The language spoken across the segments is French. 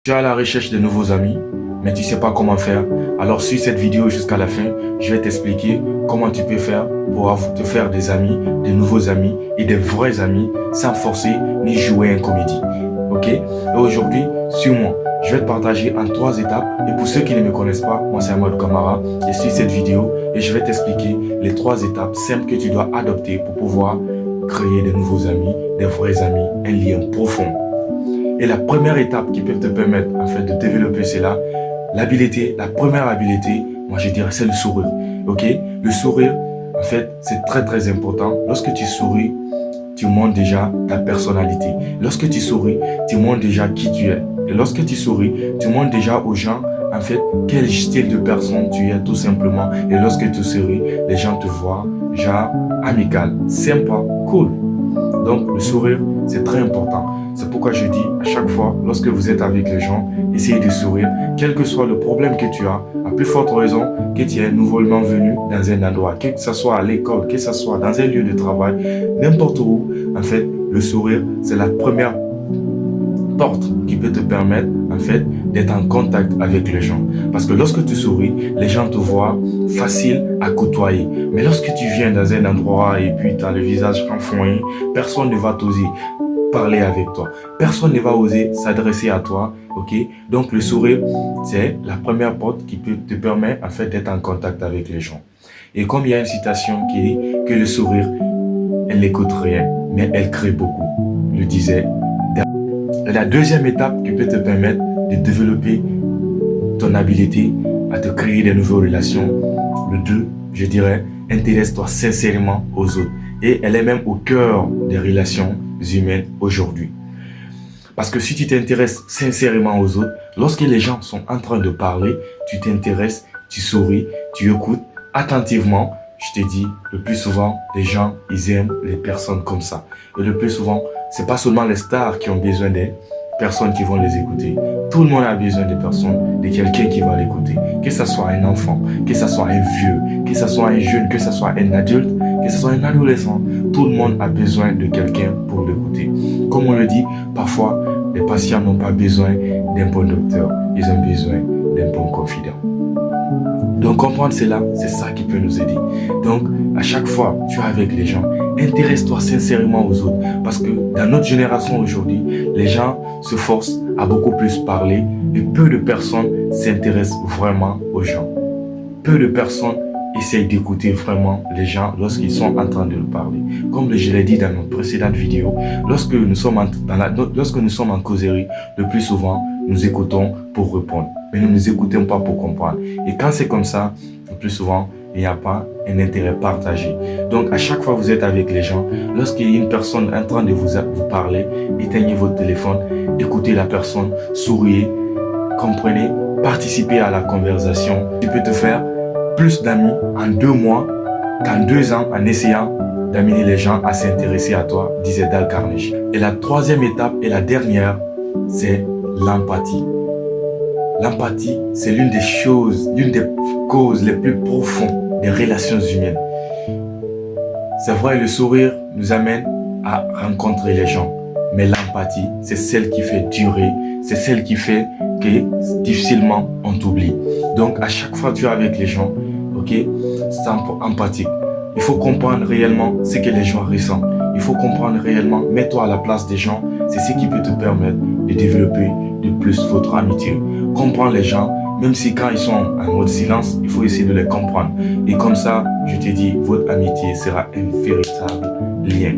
Tu es à la recherche de nouveaux amis, mais tu ne sais pas comment faire. Alors suis cette vidéo jusqu'à la fin. Je vais t'expliquer comment tu peux faire pour te faire des amis, des nouveaux amis et des vrais amis sans forcer ni jouer un comédie. Ok? Et aujourd'hui, suis-moi. Je vais te partager en 3 étapes. Et pour ceux qui ne me connaissent pas, moi c'est Amadou Camara. Et suis cette vidéo et je vais t'expliquer les 3 étapes simples que tu dois adopter pour pouvoir créer de nouveaux amis, des vrais amis, un lien profond. Et la première étape qui peut te permettre en fait de développer cela, la première habilité, moi je dirais c'est le sourire. Ok? Le sourire, en fait, c'est très important. Lorsque tu souris, tu montres déjà ta personnalité. Lorsque tu souris, tu montres déjà qui tu es. Et lorsque tu souris, tu montres déjà aux gens, en fait, quel style de personne tu es tout simplement. Et lorsque tu souris, les gens te voient, genre amical, sympa, cool. Donc le sourire, c'est très important. C'est pourquoi je dis à chaque fois, lorsque vous êtes avec les gens, essayez de sourire, quel que soit le problème que tu as, à plus forte raison que tu es nouvellement venu dans un endroit, que ce soit à l'école, que ce soit dans un lieu de travail, n'importe où, en fait, le sourire, c'est la première porte qui peut te permettre en fait d'être en contact avec les gens. Parce que lorsque tu souris, les gens te voient facile à côtoyer. Mais lorsque tu viens dans un endroit et puis tu as le visage renfrogné, personne ne va t'oser parler avec toi. Personne ne va oser s'adresser à toi. Ok? Donc le sourire, c'est la première porte qui peut te permettre en fait d'être en contact avec les gens. Et comme il y a une citation qui dit que le sourire, elle n'écoute rien, mais elle crée beaucoup. Le disait. Et la deuxième étape qui peut te permettre de développer ton habilité à te créer de nouvelles relations, le 2, je dirais, intéresse-toi sincèrement aux autres. Et elle est même au cœur des relations humaines aujourd'hui. Parce que si tu t'intéresses sincèrement aux autres, lorsque les gens sont en train de parler, tu t'intéresses, tu souris, tu écoutes attentivement. Je te dis, le plus souvent, les gens, ils aiment les personnes comme ça. Et le plus souvent, c'est pas seulement les stars qui ont besoin des personnes qui vont les écouter. Tout le monde a besoin de personnes, de quelqu'un qui va l'écouter. Que ce soit un enfant, que ce soit un vieux, que ce soit un jeune, que ce soit un adulte, que ce soit un adolescent. Tout le monde a besoin de quelqu'un pour l'écouter. Comme on le dit, parfois, les patients n'ont pas besoin d'un bon docteur. Ils ont besoin d'un bon confident. Donc comprendre cela, c'est ça qui peut nous aider. Donc à chaque fois tu es avec les gens, intéresse-toi sincèrement aux autres. Parce que dans notre génération aujourd'hui, les gens se forcent à beaucoup plus parler et peu de personnes s'intéressent vraiment aux gens. Peu de personnes essayent d'écouter vraiment les gens lorsqu'ils sont en train de parler. Comme je l'ai dit dans notre précédente vidéo, lorsque nous sommes en causerie, le plus souvent, nous écoutons pour répondre. Mais nous ne nous écoutons pas pour comprendre. Et quand c'est comme ça, le plus souvent, il n'y a pas un intérêt partagé. Donc, à chaque fois que vous êtes avec les gens, lorsqu'il y a une personne en train de vous parler, éteignez votre téléphone, écoutez la personne, souriez, comprenez, participez à la conversation. Tu peux te faire plus d'amis en 2 mois qu'en 2 ans en essayant d'amener les gens à s'intéresser à toi, disait Dale Carnegie. Et la 3e étape et la dernière, c'est l'empathie. L'empathie, c'est l'une des causes les plus profondes des relations humaines. C'est vrai, le sourire nous amène à rencontrer les gens. Mais l'empathie, c'est celle qui fait durer, c'est celle qui fait que difficilement on t'oublie. Donc à chaque fois que tu es avec les gens, ok, c'est empathique. Il faut comprendre réellement ce que les gens ressentent. Il faut comprendre réellement, mets-toi à la place des gens. C'est ce qui peut te permettre de développer de plus votre amitié. Comprends les gens, même si quand ils sont en mode silence, il faut essayer de les comprendre. Et comme ça, je te dis, votre amitié sera un véritable lien.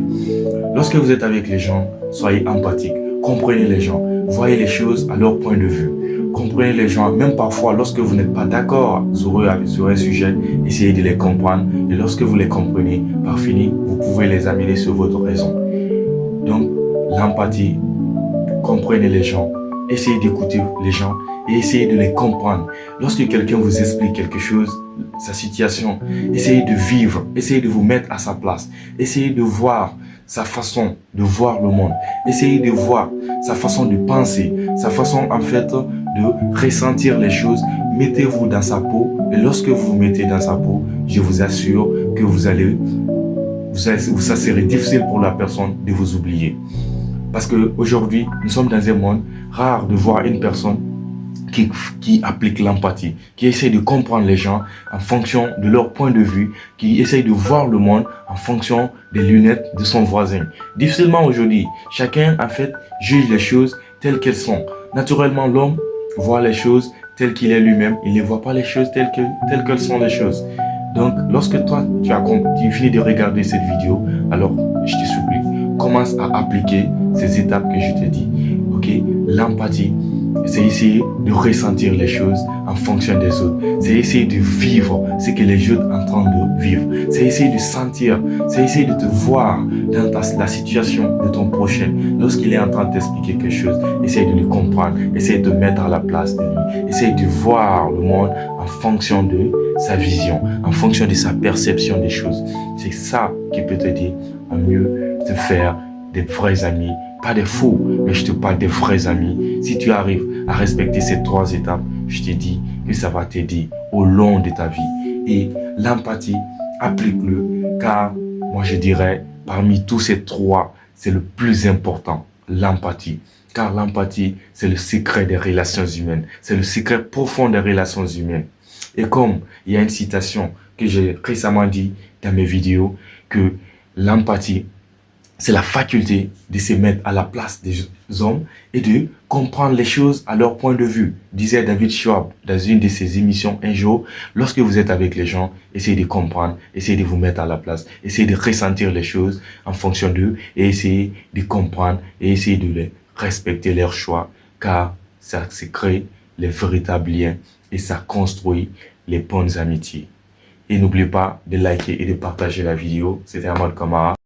Lorsque vous êtes avec les gens, soyez empathique. Comprenez les gens. Voyez les choses à leur point de vue. Comprenez les gens, même parfois lorsque vous n'êtes pas d'accord sur un sujet, essayez de les comprendre. Et lorsque vous les comprenez, par fini, vous pouvez les amener sur votre raison. Donc, l'empathie, comprenez les gens, essayez d'écouter les gens et essayez de les comprendre. Lorsque quelqu'un vous explique quelque chose, sa situation, essayez de vivre, essayez de vous mettre à sa place, essayez de voir sa façon de voir le monde. Essayez de voir sa façon de penser, sa façon en fait de ressentir les choses. Mettez-vous dans sa peau et lorsque vous vous mettez dans sa peau, je vous assure que ça serait difficile pour la personne de vous oublier. Parce qu'aujourd'hui, nous sommes dans un monde rare de voir une personne qui applique l'empathie, qui essaie de comprendre les gens en fonction de leur point de vue, qui essaie de voir le monde en fonction des lunettes de son voisin. Difficilement aujourd'hui, chacun en fait juge les choses telles qu'elles sont. Naturellement, l'homme voit les choses telles qu'il est lui-même, il ne voit pas les choses telles qu'elles sont les choses. Donc, lorsque toi, tu finis de regarder cette vidéo, alors je te supplie, commence à appliquer ces étapes que je te dis. Ok, l'empathie, c'est essayer de ressentir les choses en fonction des autres. C'est essayer de vivre ce que les autres sont en train de vivre. C'est essayer de sentir, c'est essayer de te voir dans la situation de ton prochain. Lorsqu'il est en train de t'expliquer quelque chose, essaye de le comprendre, essaye de te mettre à la place de lui. Essaye de voir le monde en fonction de sa vision, en fonction de sa perception des choses. C'est ça qui peut t'aider à mieux te faire des vrais amis. Pas des faux, mais je te parle des vrais amis. Si tu arrives à respecter ces 3 étapes, je te dis que ça va t'aider au long de ta vie. Et l'empathie, applique-le, car moi je dirais, parmi tous ces 3, c'est le plus important, l'empathie. Car l'empathie, c'est le secret des relations humaines. C'est le secret profond des relations humaines. Et comme il y a une citation que j'ai récemment dit dans mes vidéos, que l'empathie, c'est la faculté de se mettre à la place des hommes et de comprendre les choses à leur point de vue. Disait David Schwab dans une de ses émissions un jour, lorsque vous êtes avec les gens, essayez de comprendre, essayez de vous mettre à la place, essayez de ressentir les choses en fonction d'eux et essayez de comprendre et essayez de les respecter leurs choix, car ça se crée les véritables liens et ça construit les bonnes amitiés. Et n'oubliez pas de liker et de partager la vidéo. C'était Ahmad Kamara.